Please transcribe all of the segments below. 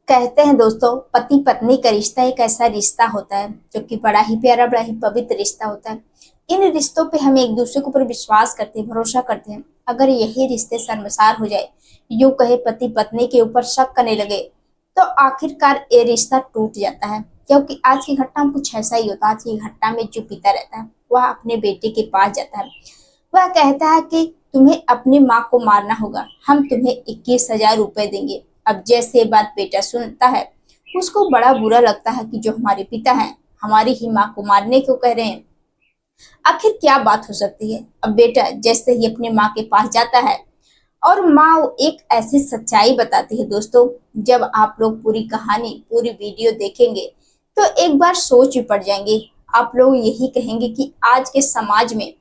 कहते हैं दोस्तों, पति पत्नी का रिश्ता एक ऐसा रिश्ता होता है जो कि बड़ा ही प्यारा, बड़ा ही पवित्र रिश्ता होता है। इन रिश्तों पे हम एक दूसरे के ऊपर विश्वास करते हैं, भरोसा करते हैं। अगर यही रिश्ते शर्मसार हो जाए, यूं कहे पति पत्नी के ऊपर शक करने लगे, तो आखिरकार ये रिश्ता टूट जाता है। क्योंकि आज की घटना में कुछ ऐसा ही होता है। आज की घटना में जो पिता रहता है वह अपने बेटे के पास जाता है। वह कहता है कि तुम्हें अपनी माँ को मारना होगा, हम तुम्हें 21,000 रुपए देंगे। अब जैसे ये बात बेटा सुनता है, उसको बड़ा बुरा लगता है कि जो हमारे पिता हैं हमारी ही माँ को मारने को कह रहे हैं। आखिर क्या बात हो सकती है। अब बेटा जैसे ही अपने माँ के पास जाता है और माँ एक ऐसी सच्चाई बताती है दोस्तों, जब आप लोग पूरी कहानी पूरी वीडियो देखेंगे तो एक बार सोच भी पड़ जाएंगे। आप लोग यही कहेंगे कि आज के समाज में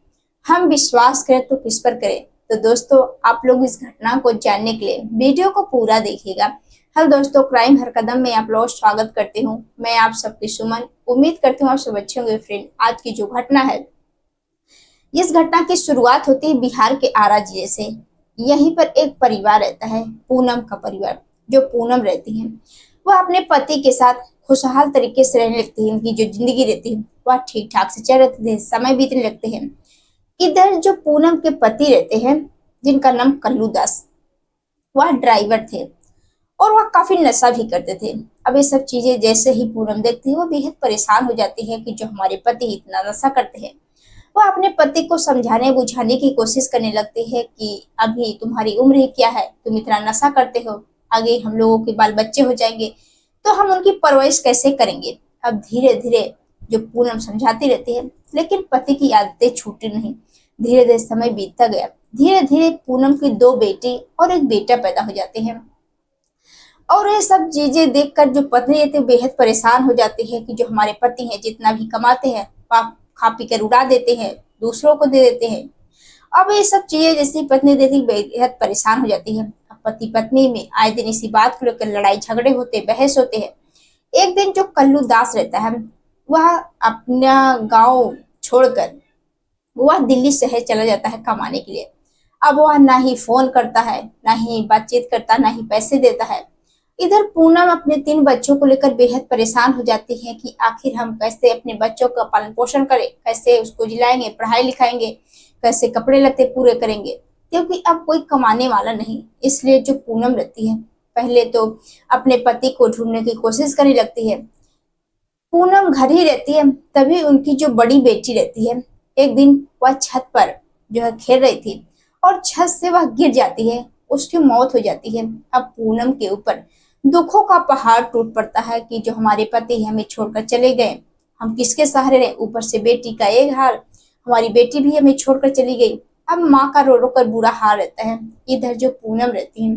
हम विश्वास करें तो किस पर करें। तो दोस्तों, आप लोग इस घटना को जानने के लिए वीडियो को पूरा देखिएगा। हेलो दोस्तों, क्राइम हर कदम में आप लोग स्वागत करती हूँ। मैं आप सबकी सुमन। उम्मीद करती हूँ आप सब अच्छे होंगे। फ्रेंड, आज की जो घटना है, इस घटना की शुरुआत होती है बिहार के आरा जिले से। यहीं पर एक परिवार रहता है, पूनम का परिवार। जो पूनम रहती है वह अपने पति के साथ खुशहाल तरीके से रहने लगती है। इनकी जो जिंदगी रहती है वह ठीक ठाक से चल रही है, समय बीतने लगते हैं। इधर जो पूनम के पति रहते हैं, जिनका नाम कल्लू दास, वह ड्राइवर थे और वह काफी नशा भी करते थे। अब ये सब चीजें जैसे ही पूनम देखती है वो बेहद परेशान हो जाती है कि जो हमारे पति इतना नशा करते हैं। वह अपने पति को समझाने बुझाने की कोशिश करने लगती है कि अभी तुम्हारी उम्र ही क्या है, तुम इतना नशा करते हो, आगे हम लोगों के बाल बच्चे हो जाएंगे तो हम उनकी परवरिश कैसे करेंगे। अब धीरे धीरे जो पूनम समझाती रहती है, लेकिन पति की आदतें छूटी नहीं। धीरे धीरे समय बीतता गया। धीरे धीरे पूनम की दो बेटी और एक बेटा पैदा हो जाते हैं। और ये सब चीजें देखकर जो पत्नी रहती है बेहद परेशान हो जाती है कि जो हमारे पति हैं जितना भी कमाते हैं वह खा पी कर उड़ा देते हैं, दूसरों को दे देते हैं। अब ये सब चीजें जैसी पत्नी देखती बेहद परेशान हो जाती है। अब पति पत्नी में आए दिन इसी बात को लेकर लड़ाई झगड़े होते, बहस होते हैं। एक दिन जो कल्लू दास रहता है वह अपना गांव छोड़कर वह दिल्ली शहर चला जाता है कमाने के लिए। अब वह ना ही फोन करता है, ना ही बातचीत करता, ना ही पैसे देता है। इधर पूनम अपने 3 बच्चों को लेकर बेहद परेशान हो जाती है कि आखिर हम कैसे अपने बच्चों का पालन पोषण करें, कैसे उसको जिलाएंगे, पढ़ाई लिखाएंगे, कैसे कपड़े लत्ते पूरे करेंगे, क्योंकि अब कोई कमाने वाला नहीं। इसलिए जो पूनम रहती है पहले तो अपने पति को ढूंढने की कोशिश करने लगती है। पूनम घर ही रहती है, तभी उनकी जो बड़ी बेटी रहती है, एक दिन वह छत पर जो है खेल रही थी और छत से वह गिर जाती है, उसकी मौत हो जाती है। अब पूनम के ऊपर दुखों का पहाड़ टूट पड़ता है कि जो हमारे पति हमें छोड़कर चले गए, हम किसके सहारे रहे। ऊपर से बेटी का एक हाल, हमारी बेटी भी हमें छोड़कर चली गई। अब माँ का रो रो कर बुरा हाल रहता है। इधर जो पूनम रहती है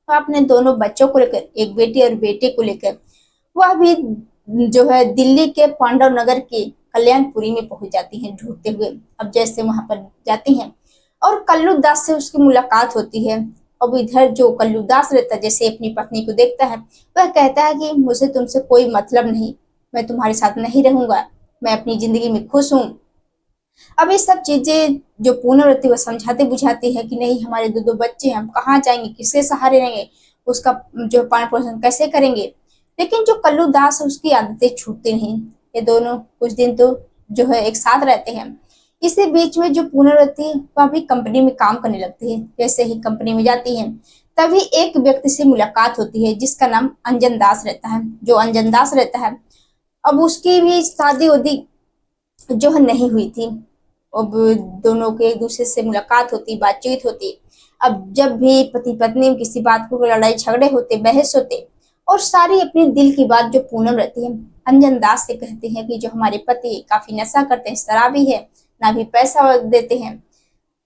वह अपने दोनों बच्चों को लेकर, एक बेटी और बेटे को लेकर, वह भी जो है दिल्ली के पांडव नगर के कल्याणपुरी में पहुंच जाती हैं ढूंढते हुए। अब जैसे वहां पर जाती हैं और कल्लू दास से उसकी मुलाकात होती है। अब इधर जो कल्लू दास रहता है जैसे अपनी पत्नी को देखता है, वह कहता है कि मुझे तुमसे कोई मतलब नहीं, मैं तुम्हारे साथ नहीं रहूंगा, मैं अपनी जिंदगी में खुश हूँ। अब ये सब चीजें जो पूनम रहती है वह समझाते बुझाती है कि नहीं, हमारे दो दो बच्चे हैं, हम कहाँ जाएंगे, किसके सहारे रहेंगे, उसका जो पालन पोषण कैसे करेंगे। लेकिन जो कल्लू दास है उसकी आदतें छूटती नहीं। ये दोनों कुछ दिन तो जो है एक साथ रहते हैं। इसी बीच में जो पूनम रहती है वह भी कंपनी में काम करने लगती है। जैसे ही कंपनी में जाती है तभी एक व्यक्ति से मुलाकात होती है जिसका नाम अंजन दास रहता है। जो अंजन दास रहता है, अब उसकी भी शादी उदी जो है नहीं हुई थी। अब दोनों के एक दूसरे से मुलाकात होती, बातचीत होती। अब जब भी पति पत्नी में किसी बात को लड़ाई झगड़े होते, बहस होते, और सारी अपने दिल की बात जो पूनम रहती है अंजन दास से कहते हैं कि जो हमारे पति काफी नशा करते हैं, शराबी है, ना भी पैसा देते हैं,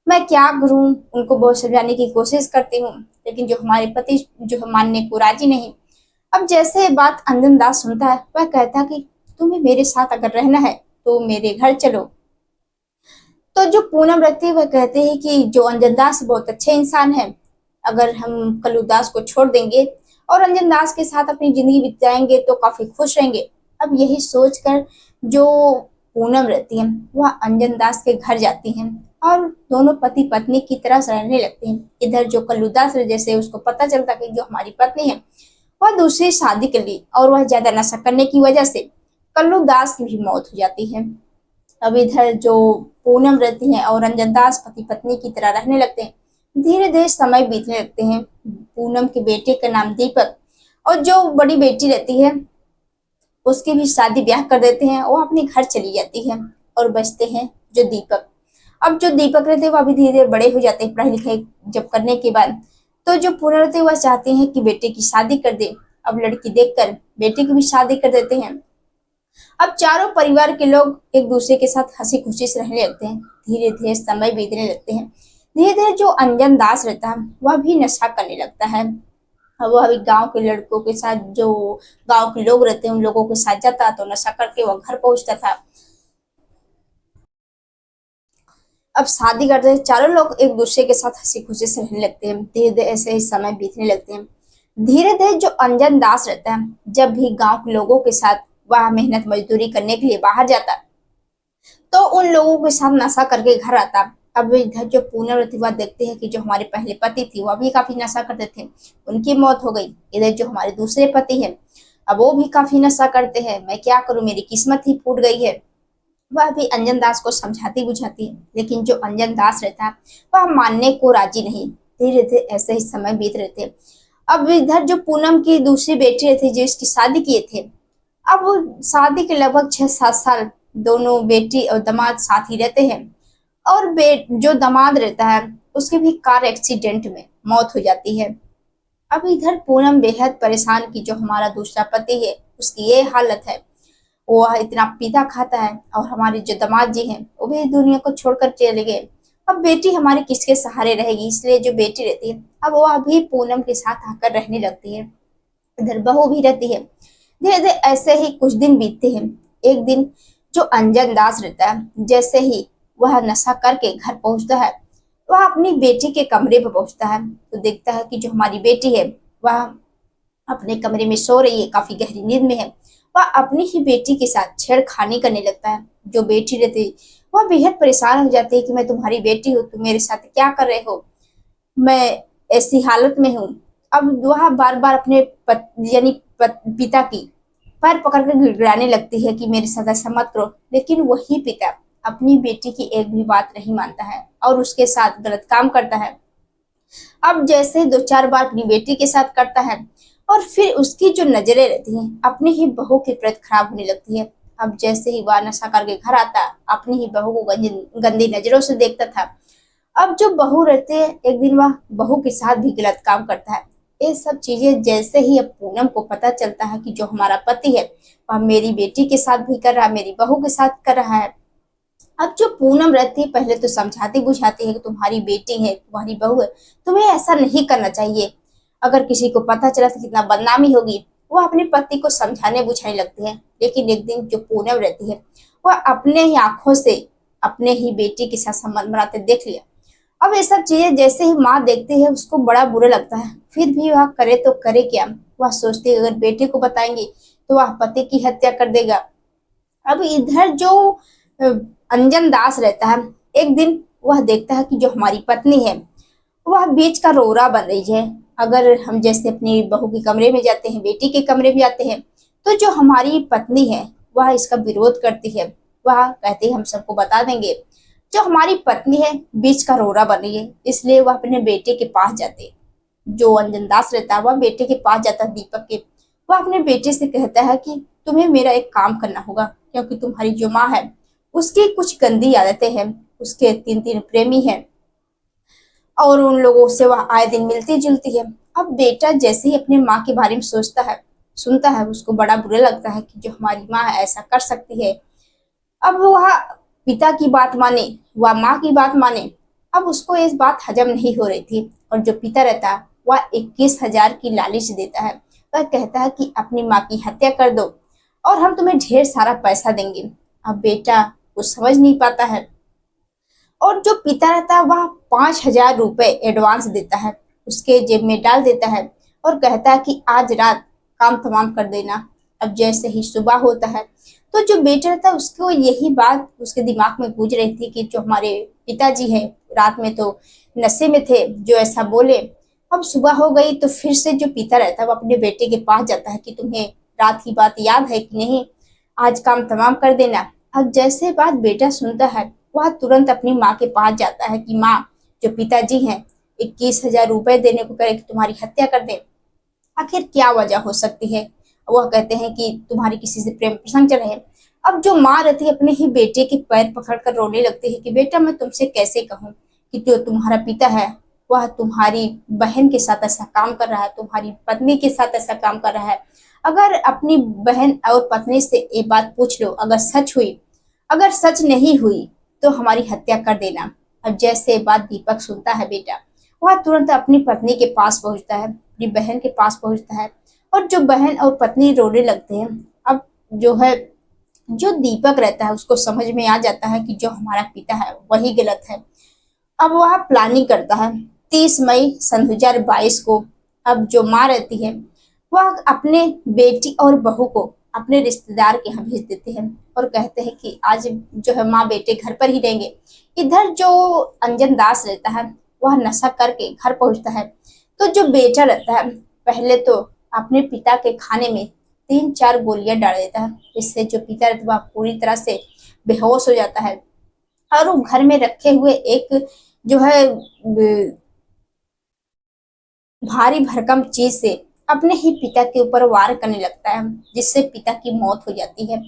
मैं क्या करूं। उनको बहुत समझाने की कोशिश करती हूँ, लेकिन जो हमारे पति जो है मानने को राजी नहीं। अब जैसे ये बात अंजन दास सुनता है वह कहता है कि तुम्हें मेरे साथ अगर रहना है तो मेरे घर चलो। तो जो पूनम रहती है वह कहते हैं कि जो अंजन दास बहुत अच्छे इंसान है, अगर हम कल्लू दास को छोड़ देंगे और अंजन दास के साथ अपनी जिंदगी बिताएंगे तो काफी खुश रहेंगे। अब यही सोचकर जो पूनम रहती है वह अंजन दास के घर जाती हैं और दोनों पति पत्नी की तरह रहने लगते हैं। इधर जो कल्लू दास है, जैसे उसको पता चलता कि जो हमारी पत्नी है वह दूसरी शादी कर ली और वह ज्यादा नशा करने की वजह से कल्लू दास की भी मौत हो जाती है। अब इधर जो पूनम रहती है और अंजन दास पति पत्नी की तरह रहने लगते हैं। धीरे धीरे समय बीतने लगते हैं। पूनम के बेटे का नाम दीपक और जो बड़ी बेटी रहती है उसकी भी शादी ब्याह कर देते हैं। वो अपने घर चली जाती है और बचते हैं जो दीपक। अब जो दीपक रहते हैं वह भी धीरे धीरे बड़े हो जाते हैं पढ़ाई लिखाई जब करने के बाद। तो जो पूनम रहते हैं वह चाहते हैं कि बेटे की शादी कर दे। अब लड़की देखकर बेटे की भी शादी कर देते हैं। अब चारों परिवार के लोग एक दूसरे के साथ हंसी खुशी से रहने लगते हैं। धीरे धीरे समय बीतने लगते हैं। धीरे धीरे जो अंजन दास रहता है वह भी नशा करने लगता है। अब वह अभी गांव के लड़कों के साथ जो गांव के लोग रहते हैं उन लोगों के साथ जाता तो नशा करके वह घर पहुंचता था। अब शादी करते हैं चारों लोग एक दूसरे के साथ हंसी खुशी से रहने लगते हैं। धीरे धीरे ऐसे ही समय बीतने लगते हैं। धीरे धीरे जो अंजन दास रहता है जब भी गांव के लोगों के साथ वह मेहनत मजदूरी करने के लिए बाहर जाता तो उन लोगों के साथ नशा करके घर आता। अब इधर जो पूनम रहती वह देखते हैं कि जो हमारे पहले पति थी वह भी काफी नशा करते थे, उनकी मौत हो गई। इधर जो हमारे दूसरे पति हैं अब वो भी काफी नशा करते हैं, मैं क्या करूं, मेरी किस्मत ही फूट गई है। वह भी अंजन दास को समझाती बुझाती है, लेकिन जो अंजन दास रहता है वह मानने को राजी नहीं। धीरे धीरे ऐसे ही समय बीत रहे थे। अब इधर जो पूनम की दूसरी बेटी रहती जो इसकी शादी किए थे, अब शादी के लगभग 6-7 साल दोनों बेटी और दामाद साथ ही रहते हैं। और जो दामाद रहता है उसकी भी कार एक्सीडेंट में मौत हो जाती है। अब इधर पूनम बेहद परेशान की जो हमारा दूसरा पति है उसकी ये हालत है, वो इतना पीता खाता है और हमारे जो दामाद जी हैं वो भी दुनिया को छोड़कर चले गए। अब बेटी हमारी किसके सहारे रहेगी, इसलिए जो बेटी रहती है अब वो अभी पूनम के साथ आकर रहने लगती है। इधर बहू भी रहती है। धीरे धीरे ऐसे ही कुछ दिन बीतते हैं। एक दिन जो अंजन दास रहता है जैसे ही वह नशा करके घर पहुंचता है वह अपनी बेटी के कमरे पर पहुंचता है तो देखता है कि जो हमारी बेटी है वह अपने कमरे में सो रही है, काफी गहरी नींद में है। वह अपनी ही बेटी के साथ छेड़खानी करने लगता है। जो बेटी रहती है वह बेहद परेशान हो जाती है कि मैं तुम्हारी बेटी हूँ, तुम मेरे साथ क्या कर रहे हो, मैं ऐसी हालत में हूँ। अब वह बार बार अपने पिता की पैर पकड़कर गिड़गिड़ाने लगती है कि मेरे साथ ऐसा मत करो, लेकिन वही पिता अपनी बेटी की एक भी बात नहीं मानता है और उसके साथ गलत काम करता है। अब जैसे 2-4 बार अपनी बेटी के साथ करता है और फिर उसकी जो नजरें रहती हैं अपनी ही बहू के प्रति खराब होने लगती है। अब जैसे ही वह नशा करके घर आता अपनी ही बहू को गंदी नजरों से देखता था। अब जो बहू रहते हैं एक दिन वह बहू के साथ भी गलत काम करता है। ये सब चीजें जैसे ही अब पूनम को पता चलता है कि जो हमारा पति है वह मेरी बेटी के साथ भी कर रहा है, मेरी बहू के साथ कर रहा है। अब जो पूनम रहती है पहले तो समझाती बुझाती है कि तुम्हारी बेटी है, तुम्हारी बहू है, तुम्हें ऐसा नहीं करना चाहिए, अगर किसी को पता चला तो कितना बदनामी होगी। वह अपने पति को समझाने बुझाने लगती है। लेकिन एक दिन जो पूनम रहती है वह अपने ही आंखों से अपने ही बेटी के साथ संबंध बनाते देख लिया। अब ये सब चीजें जैसे ही माँ देखती है उसको बड़ा बुरा लगता है, फिर भी वह करे तो करे क्या। वह सोचती है अगर बेटे को बताएंगे तो वह पति की हत्या कर देगा। अब इधर जो अंजन दास रहता है एक दिन वह देखता है कि जो हमारी पत्नी है वह बीच का रोरा बन रही है। अगर हम जैसे अपनी बहू के कमरे में जाते हैं, बेटी के कमरे में जाते हैं, तो जो हमारी पत्नी है वह इसका विरोध करती है। वह कहती है हम सबको बता देंगे। जो हमारी पत्नी है बीच का रोरा बन रही है, इसलिए वह अपने बेटे के पास जाते। जो अंजन दास रहता है वह बेटे के पास जाता है दीपक के। वह अपने बेटे से कहता है कि तुम्हें मेरा एक काम करना होगा, क्योंकि तुम्हारी जो माँ है उसकी कुछ गंदी आदतें हैं, उसके 3-3 प्रेमी हैं और उन लोगों से वह आए दिन मिलती जुलती है। अब बेटा जैसे ही अपने माँ के बारे में सोचता है सुनता है उसको बड़ा बुरा लगता है कि जो हमारी माँ है ऐसा कर सकती है। अब वह पिता की बात माने, वह माँ की बात माने। अब उसको इस बात हजम नहीं हो रही थी और जो पिता रहता है वह 21,000 की लालच देता है। वह कहता है कि अपनी माँ की हत्या कर दो और हम तुम्हें ढेर सारा पैसा देंगे। अब बेटा कुछ समझ नहीं पाता है और जो पिता रहता है वह 5,000 रुपए एडवांस देता है, उसके जेब में डाल देता है और कहता है कि आज रात काम तमाम कर देना। अब जैसे ही सुबह होता है तो जो बेटा रहता है उसको यही बात उसके दिमाग में गूंज रही थी कि जो हमारे पिताजी हैं रात में तो नशे में थे जो ऐसा बोले। अब सुबह हो गई तो फिर से जो पिता रहता है वो अपने बेटे के पास जाता है कि तुम्हें रात की बात याद है कि नहीं, आज काम तमाम कर देना। अब जैसे बात बेटा सुनता है वह तुरंत अपनी माँ के पास जाता है कि माँ, जो पिताजी हैं 21,000 रुपए देने को करे कि तुम्हारी हत्या कर दे। आखिर क्या वजह हो सकती है? वह कहते हैं कि तुम्हारी किसी से प्रेम प्रसंग चले है। अब जो माँ रहती है अपने ही बेटे के पैर पकड़कर रोने लगती है कि बेटा मैं तुमसे कैसे कहूँ कि जो तुम्हारा पिता है वह तुम्हारी बहन के साथ ऐसा काम कर रहा है, तुम्हारी पत्नी के साथ ऐसा काम कर रहा है। अगर अपनी बहन और पत्नी से ये बात पूछ लो, अगर सच हुई, अगर सच नहीं हुई तो हमारी हत्या कर देना। अब जैसे बात दीपक सुनता है बेटा, वह तुरंत अपनी पत्नी के पास पहुंचता है, अपनी बहन के पास पहुंचता है और जो बहन और पत्नी रोने लगते हैं। अब जो है, जो दीपक रहता है उसको समझ में आ जाता है कि जो हमारा पिता है वही गलत है। अब वह प्लानिंग करता है 30 मई सन 2022 को। अब जो माँ रहती है वह अपने बेटी और बहू को अपने रिश्तेदार के यहाँ भेज देते हैं और कहते हैं कि आज जो है माँ बेटे घर पर ही रहेंगे। इधर जो अंजन दास रहता है वह नशा करके घर पहुंचता है। तो जो बेटा रहता है पहले तो अपने पिता के खाने में 3-4 गोलियां डाल देता है, इससे जो पिता रहता है वह पूरी तरह से बेहोश हो जाता है और वो घर में रखे हुए एक जो है भारी भरकम चीज से अपने ही पिता के ऊपर वार करने लगता है, जिससे पिता की मौत हो जाती है।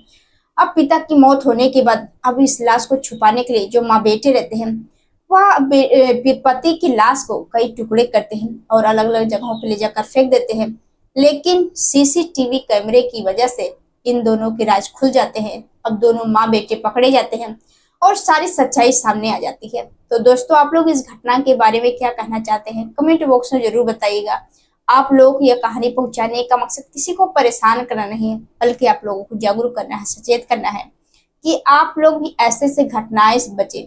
अब पिता की मौत होने के बाद अब इस लाश को छुपाने के लिए जो माँ बेटे रहते हैं वह पति की लाश को कई टुकड़े करते हैं और अलग अलग जगहों पर ले जाकर फेंक देते हैं। लेकिन सीसीटीवी कैमरे की वजह से इन दोनों के राज खुल जाते हैं। अब दोनों माँ बेटे पकड़े जाते हैं और सारी सच्चाई सामने आ जाती है। तो दोस्तों, आप लोग इस घटना के बारे में क्या कहना चाहते हैं कमेंट बॉक्स में जरूर बताइएगा। आप लोग यह कहानी पहुंचाने का मकसद किसी को परेशान करना नहीं है, बल्कि आप लोगों को जागरूक करना है, सचेत करना है कि आप लोग भी ऐसे से घटनाएं से बचे,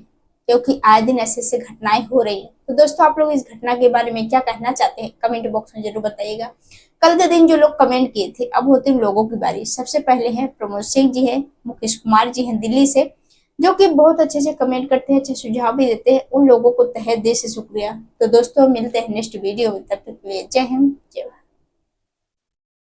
क्योंकि आए दिन ऐसे से घटनाएं हो रही है। तो दोस्तों, आप लोग इस घटना के बारे में क्या कहना चाहते हैं कमेंट बॉक्स में जरूर बताइएगा। कल के दिन जो लोग कमेंट किए थे, अब होते हैं लोगों की बारी। सबसे पहले हैं प्रमोद सिंह जी हैं, मुकेश कुमार जी हैं दिल्ली से, जो कि बहुत अच्छे से कमेंट करते हैं, अच्छे सुझाव भी देते हैं। उन लोगों को तहे दिल से शुक्रिया। तो दोस्तों, मिलते हैं नेक्स्ट वीडियो में, तब तक के लिए जय हिंद, जय भारत।